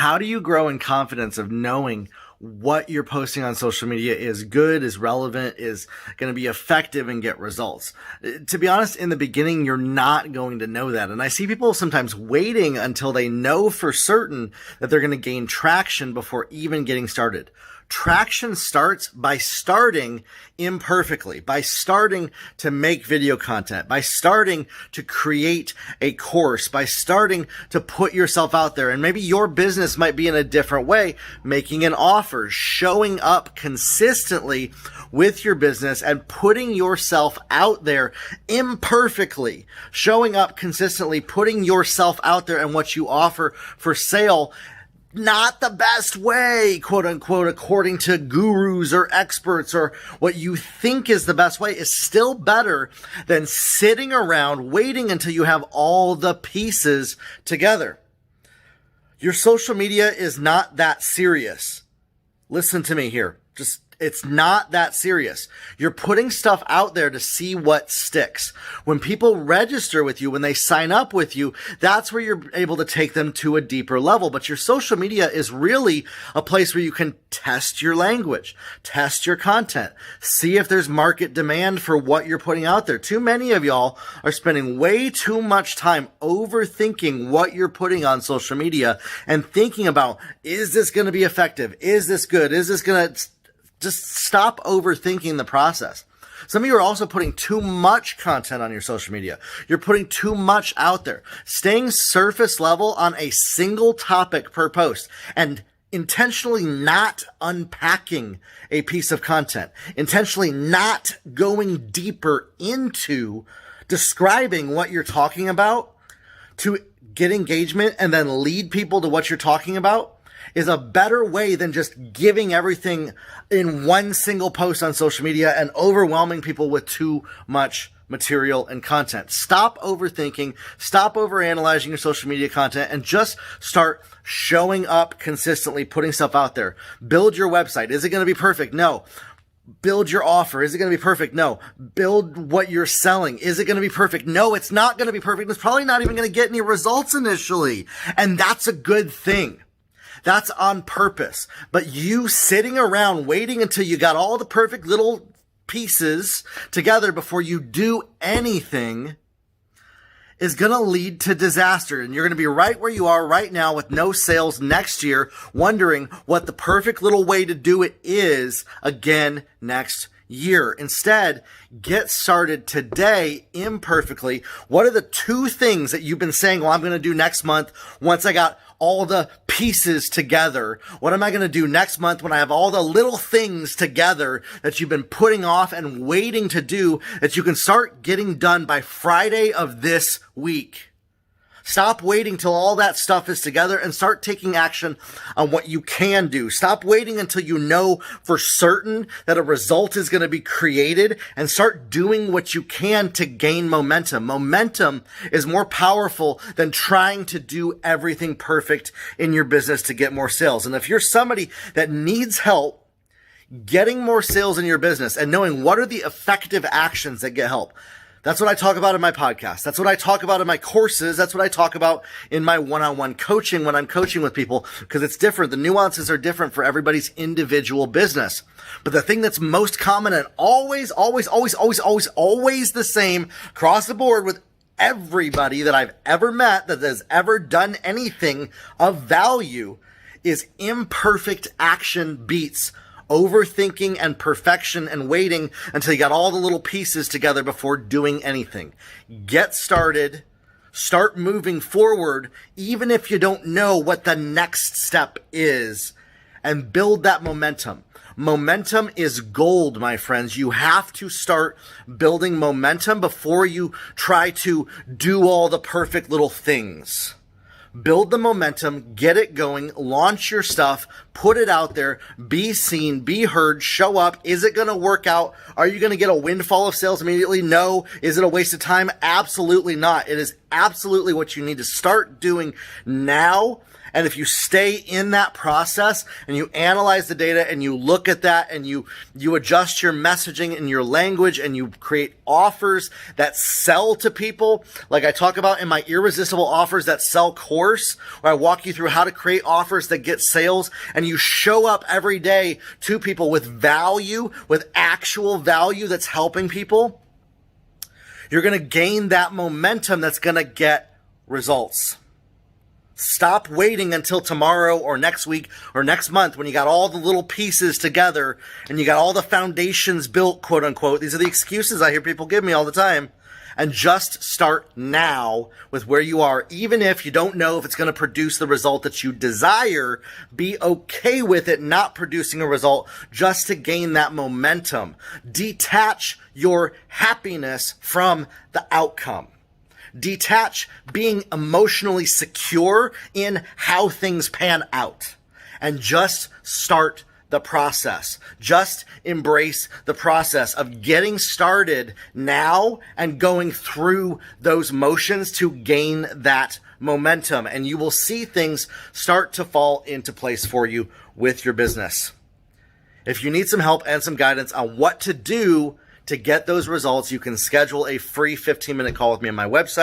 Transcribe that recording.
How do you grow in confidence of knowing what you're posting on social media is good, is relevant, is going to be effective and get results? To be honest, in the beginning, you're not going to know that. And I see people sometimes waiting until they know for certain that they're going to gain traction before even getting started. Traction starts by starting imperfectly, by starting to make video content, by starting to create a course, by starting to put yourself out there. And maybe your business might be in a different way, making an offer, showing up consistently with your business and putting yourself out there imperfectly, showing up consistently, putting yourself out there and what you offer for sale. Not the best way, quote unquote, according to gurus or experts, or what you think is the best way is still better than sitting around waiting until you have all the pieces together. Your social media is not that serious. Listen to me here. It's not that serious. You're putting stuff out there to see what sticks. When people register with you, when they sign up with you, that's where you're able to take them to a deeper level. But your social media is really a place where you can test your language, test your content, see if there's market demand for what you're putting out there. Too many of y'all are spending way too much time overthinking what you're putting on social media and thinking about, is this going to be effective? Is this good? Is this going to... Just stop overthinking the process. Some of you are also putting too much content on your social media. You're putting too much out there. Staying surface level on a single topic per post and intentionally not unpacking a piece of content, intentionally not going deeper into describing what you're talking about to get engagement and then lead people to what you're talking about is a better way than just giving everything in one single post on social media and overwhelming people with too much material and content. Stop overthinking, stop overanalyzing your social media content, and just start showing up consistently, putting stuff out there. Build your website. Is it going to be perfect? No. Build your offer. Is it going to be perfect? No. Build what you're selling. Is it going to be perfect? No, it's not going to be perfect. It's probably not even going to get any results initially. And that's a good thing. That's on purpose. But you sitting around waiting until you got all the perfect little pieces together before you do anything is going to lead to disaster. And you're going to be right where you are right now with no sales next year, wondering what the perfect little way to do it is again next year. Instead, get started today imperfectly. What are the 2 things that you've been saying, well, I'm going to do next month once I got all the pieces together? What am I going to do next month when I have all the little things together that you've been putting off and waiting to do that you can start getting done by Friday of this week? Stop waiting till all that stuff is together and start taking action on what you can do. Stop waiting until you know for certain that a result is going to be created and start doing what you can to gain momentum. Momentum is more powerful than trying to do everything perfect in your business to get more sales. And if you're somebody that needs help getting more sales in your business and knowing what are the effective actions that get help, that's what I talk about in my podcast. That's what I talk about in my courses. That's what I talk about in my one-on-one coaching when I'm coaching with people, because it's different. The nuances are different for everybody's individual business. But the thing that's most common and always the same across the board with everybody that I've ever met that has ever done anything of value is imperfect action beats overthinking and perfection and waiting until you got all the little pieces together before doing anything. Get started. Start moving forward, even if you don't know what the next step is, and build that momentum. Momentum is gold, my friends. You have to start building momentum before you try to do all the perfect little things. Build the momentum, get it going, launch your stuff, put it out there, be seen, be heard, show up. Is it going to work out? Are you going to get a windfall of sales immediately? No. Is it a waste of time? Absolutely not. It is absolutely what you need to start doing now And if you stay in that process and you analyze the data and you look at that and you adjust your messaging and your language and you create offers that sell to people, like I talk about in my Irresistible Offers That Sell course, where I walk you through how to create offers that get sales, and you show up every day to people with value, with actual value that's helping people, you're going to gain that momentum that's going to get results. Stop waiting until tomorrow or next week or next month when you got all the little pieces together and you got all the foundations built, quote unquote. These are the excuses I hear people give me all the time. And just start now with where you are. Even if you don't know if it's going to produce the result that you desire, be okay with it not producing a result just to gain that momentum. Detach your happiness from the outcome. Detach being emotionally secure in how things pan out, and just start the process. Just embrace the process of getting started now and going through those motions to gain that momentum. And you will see things start to fall into place for you with your business. If you need some help and some guidance on what to do to get those results, you can schedule a free 15-minute call with me on my website.